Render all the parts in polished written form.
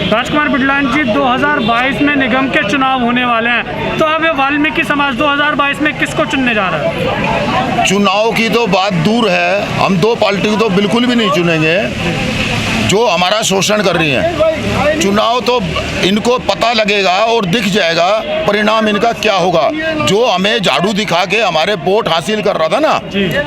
राजकुमार बिडलान जी, 2022 में निगम के चुनाव होने वाले हैं, तो अब वाल्मीकि समाज 2022 में किसको चुनने जा रहा है? चुनाव की तो बात दूर है, हम दो पार्टी तो बिल्कुल भी नहीं चुनेंगे जो हमारा शोषण कर रही हैं। चुनाव तो इनको पता लगेगा और दिख जाएगा परिणाम इनका क्या होगा। जो हमें झाड़ू दिखा के हमारे वोट हासिल कर रहा था ना,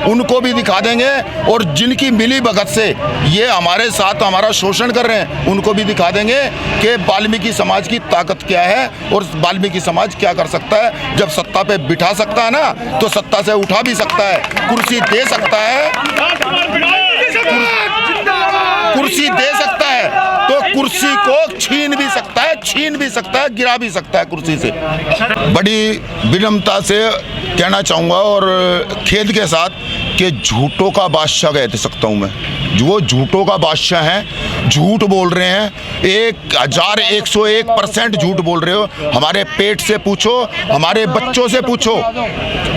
उनको भी दिखा देंगे, और जिनकी मिली भगत से ये हमारे साथ हमारा शोषण कर रहे हैं उनको भी दिखा देंगे कि वाल्मीकि समाज की ताकत क्या है और वाल्मीकि समाज क्या कर सकता है। जब सत्ता पे बिठा सकता है ना, तो सत्ता से उठा भी सकता है, कुर्सी दे सकता है, कुर्सी दे सकता है, तो कुर्सी को छीन भी सकता है, गिरा भी सकता है कुर्सी से। बड़ी विनम्रता से कहना चाहूँगा और खेद के साथ कि झूठों का बादशाह कह सकता हूँ मैं। वो झूठों का बादशाह हैं, झूठ बोल रहे हैं, 1101% झूठ बोल रहे हो। हमारे पेट से पूछो, हमारे बच्चों से पूछो,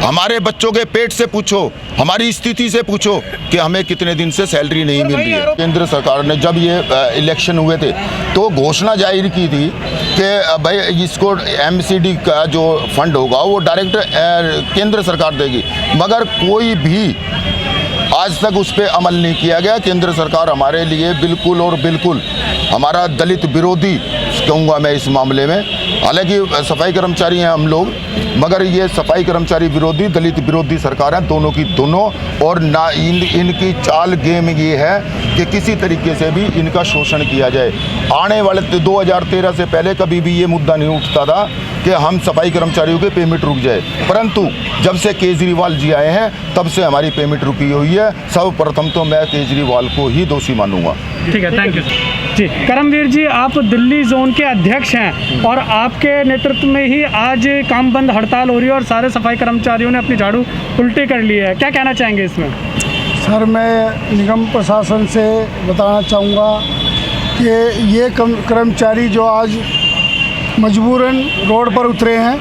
हमारे बच्चों के पेट से पूछो, हमारी स्थिति से पूछो कि हमें कितने दिन से सैलरी नहीं मिल रही है। केंद्र सरकार ने जब ये इलेक्शन हुए थे तो घोषणा जाहिर की थी कि भाई इसको MCD का जो फंड होगा वो डायरेक्ट केंद्र सरकार देगी, मगर कोई भी आज तक उस पर अमल नहीं किया गया। केंद्र सरकार हमारे लिए बिल्कुल और बिल्कुल हमारा दलित विरोधी कहूँगा मैं इस मामले में। हालांकि सफाई कर्मचारी हैं हम लोग, मगर ये सफाई कर्मचारी विरोधी दलित विरोधी सरकार है, दोनों की दोनों। और ना इनकी चाल गेम ये है कि किसी तरीके से भी इनका शोषण किया जाए। आने वाले 2013 से पहले कभी भी ये मुद्दा नहीं उठता था कि हम सफाई कर्मचारियों के पेमेंट रुक जाए, परंतु जब से केजरीवाल जी आए हैं तब से हमारी पेमेंट रुकी हुई है। सर्वप्रथम तो मैं केजरीवाल को ही दोषी मानूंगा। ठीक है, थैंक यू जी। करमवीर जी, आप दिल्ली जोन के अध्यक्ष हैं और आपके नेतृत्व में ही आज काम बंद हड़ताल हो रही है और सारे सफाई कर्मचारियों ने अपनी झाड़ू उल्टी कर ली है, क्या कहना चाहेंगे इसमें? सर, मैं निगम प्रशासन से बताना चाहूँगा कि ये कर्मचारी जो आज मजबूरन रोड पर उतरे हैं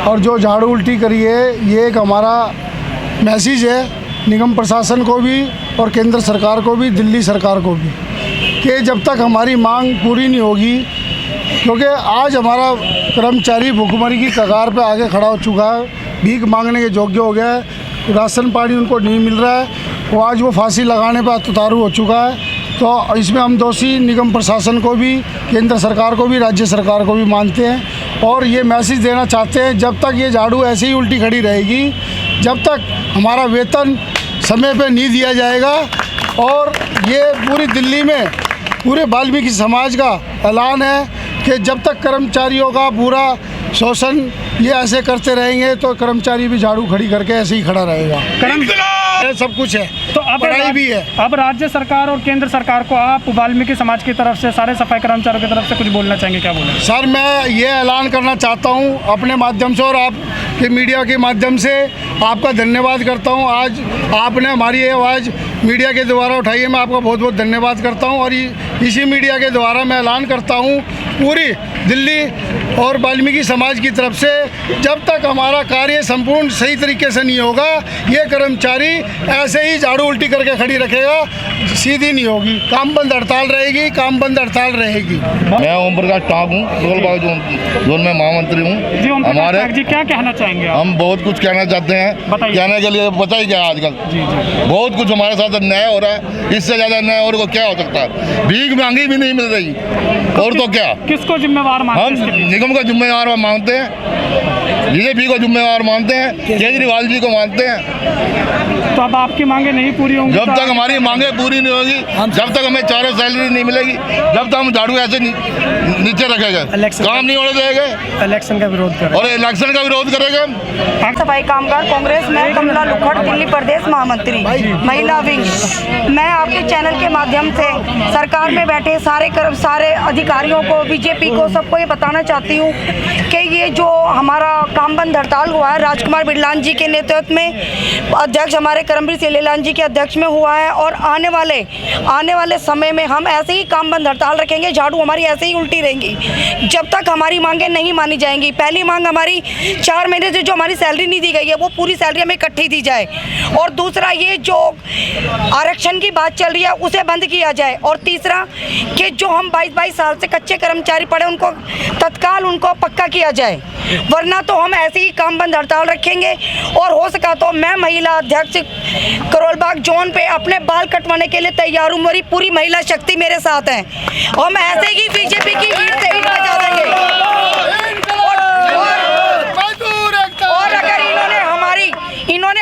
और जो झाड़ू उल्टी करी है, ये एक हमारा मैसेज है निगम प्रशासन को भी और केंद्र सरकार को भी, दिल्ली सरकार को भी, कि जब तक हमारी मांग पूरी नहीं होगी, क्योंकि आज हमारा कर्मचारी भूखमरी की कगार पे आगे खड़ा हो चुका है, भीख मांगने के योग्य हो गया है, राशन पानी उनको नहीं मिल रहा है, वो आज वो फांसी लगाने पर उतारू हो चुका है। तो इसमें हम दोषी निगम प्रशासन को भी, केंद्र सरकार को भी, राज्य सरकार को भी मानते हैं और ये मैसेज देना चाहते हैं, जब तक ये झाड़ू ऐसे ही उल्टी खड़ी रहेगी, जब तक हमारा वेतन समय पे नहीं दिया जाएगा, और ये पूरी दिल्ली में पूरे वाल्मीकि समाज का ऐलान है कि जब तक कर्मचारियों का पूरा शोषण ये ऐसे करते रहेंगे तो कर्मचारी भी झाड़ू खड़ी करके ऐसे ही खड़ा रहेगा। सब कुछ है, तो पढ़ाई भी है। अब राज्य सरकार और केंद्र सरकार को आप वाल्मीकि समाज की तरफ से, सारे सफाई कर्मचारियों की तरफ से कुछ बोलना चाहेंगे, क्या बोलेंगे? सर, मैं ये ऐलान करना चाहता हूँ अपने माध्यम से और आपके मीडिया के माध्यम से आपका धन्यवाद करता हूँ। आज आपने हमारी आवाज़ मीडिया के द्वारा उठाई है, मैं आपका बहुत बहुत धन्यवाद करता हूँ। और इसी मीडिया के द्वारा मैं ऐलान करता हूँ पूरी दिल्ली और वाल्मीकि समाज की तरफ से, जब तक हमारा कार्य संपूर्ण सही तरीके से नहीं होगा, ये कर्मचारी ऐसे ही झाड़ू उल्टी करके खड़ी रखेगा, सीधी नहीं होगी, काम बंद हड़ताल रहेगी, काम बंद हड़ताल रहेगी। मैं ओम प्रकाश टाक हूँ, टोलबाग जोन में महामंत्री हूँ। हमारे जी क्या कहना चाहेंगे? हम बहुत कुछ कहना चाहते हैं, कहने के लिए बताइए क्या आजकल बहुत कुछ हमारे साथ अन्याय हो रहा है, इससे ज़्यादा अन्याय और को क्या हो सकता है? भीख मांगी भी नहीं मिल रही, और तो क्या? किसको जिम्मेवार मानते हैं? हम निगम का जिम्मेवार मानते हैं, बीजेपी को जिम्मेवार मानते हैं, केजरीवाल जी को मानते हैं। तो अब आपकी मांगे नहीं पूरी होंगी? जब तक हमारी मांगे पूरी नहीं होगी, जब तक हमें चारों सैलरी नहीं मिलेगी, जब तक हम झाड़ू ऐसे नीचे रखेंगे, काम नहीं होने देंगे, इलेक्शन का विरोध करेंगे और इलेक्शन का विरोध करेंगे। सफाई कामगार कांग्रेस में कमला लुखड़, दिल्ली प्रदेश महामंत्री, महिला विंग। मैं आपके चैनल के माध्यम से सरकार में बैठे सारे अधिकारियों को, बीजेपी को, सबको ये बताना चाहती हूँ कि ये जो हमारे हमारा काम बंद हड़ताल हुआ है, राजकुमार बिरलान जी के नेतृत्व में, अध्यक्ष हमारे करमवीर सिंह लेलान जी के अध्यक्ष में हुआ है। और आने वाले समय में हम ऐसे ही काम बंद हड़ताल रखेंगे, झाड़ू हमारी ऐसे ही उल्टी रहेंगी जब तक हमारी मांगें नहीं मानी जाएंगी। पहली मांग हमारी 4 महीने से जो हमारी सैलरी नहीं दी गई है वो पूरी सैलरी हमें इकट्ठी दी जाए। और दूसरा, ये जो आरक्षण की बात चल रही है उसे बंद किया जाए। और तीसरा कि जो हम 22 साल से कच्चे कर्मचारी पड़े उनको तत्काल उनको पक्का किया जाए, वरना तो हम ऐसे ही काम बंद हड़ताल रखेंगे। और हो सका तो मैं महिला अध्यक्ष करोलबाग जोन पे अपने बाल कटवाने के लिए तैयार हूँ। मेरी पूरी महिला शक्ति मेरे साथ है। हम ऐसे ही बीजेपी की ईंट से ईंट बजा देंगे। और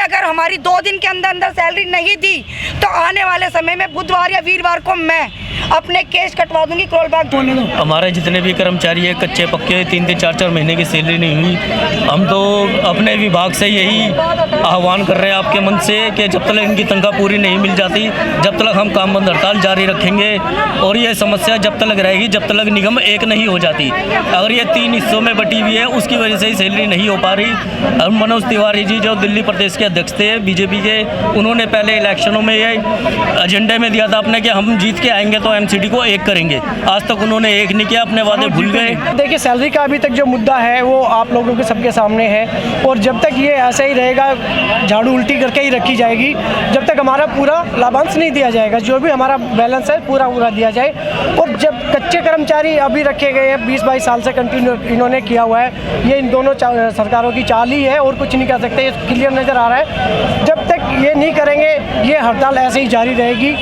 अगर हमारी 2 दिन के अंदर सैलरी नहीं दी तो आने वाले समय में बुधवार या वीरवार को मैं अपने केस कटवा दूंगी करोलबाग। हमारे जितने भी कर्मचारी है कच्चे पक्के 3-3 4-4 महीने की सैलरी नहीं हुई, हम तो अपने विभाग से यही आह्वान कर रहे हैं आपके मन से कि जब तक इनकी तनख्वाह पूरी नहीं मिल जाती जब तक हम काम बंद हड़ताल जारी रखेंगे। और ये समस्या जब तक रहेगी जब तक निगम एक नहीं हो जाती। अगर ये 3 हिस्सों में बटी हुई है उसकी वजह से ही सैलरी नहीं हो पा रही। और मनोज तिवारी जी जो दिल्ली प्रदेश के अध्यक्ष थे बीजेपी के, उन्होंने पहले इलेक्शनों में ये एजेंडे में दिया था अपने कि हम जीत के आएंगे तो एमसीडी को एक करेंगे। आज तक उन्होंने एक नहीं किया, अपने वादे भूल गए। देखिए, सैलरी का अभी तक जो मुद्दा है वो आप लोगों के सबके सामने है और जब तक ये ऐसा ही रहेगा, झाड़ू उल्टी करके ही रखी जाएगी, जब तक हमारा पूरा लाभांश नहीं दिया जाएगा, जो भी हमारा बैलेंस है पूरा दिया जाए। और जब कच्चे कर्मचारी अभी रखे गए हैं 20-22 साल से कंटिन्यू इन्होंने किया हुआ है, ये इन दोनों सरकारों की चाल ही है और कुछ नहीं कर सकते, ये क्लियर नज़र आ रहा है। जब तक ये नहीं करेंगे ये हड़ताल ऐसे ही जारी रहेगी।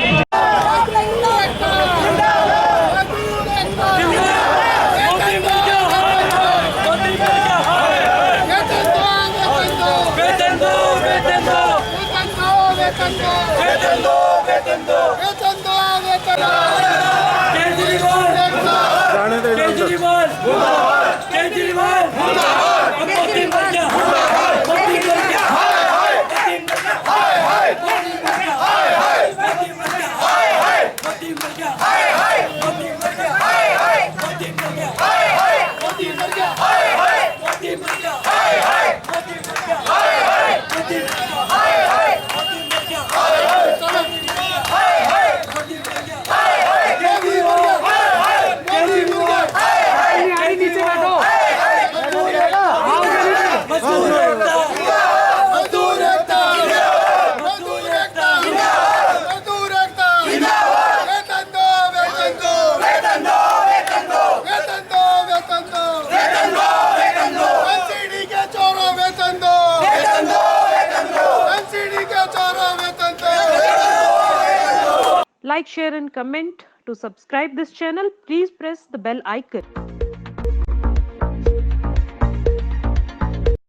Like, share and comment. To subscribe this channel, please press the bell icon.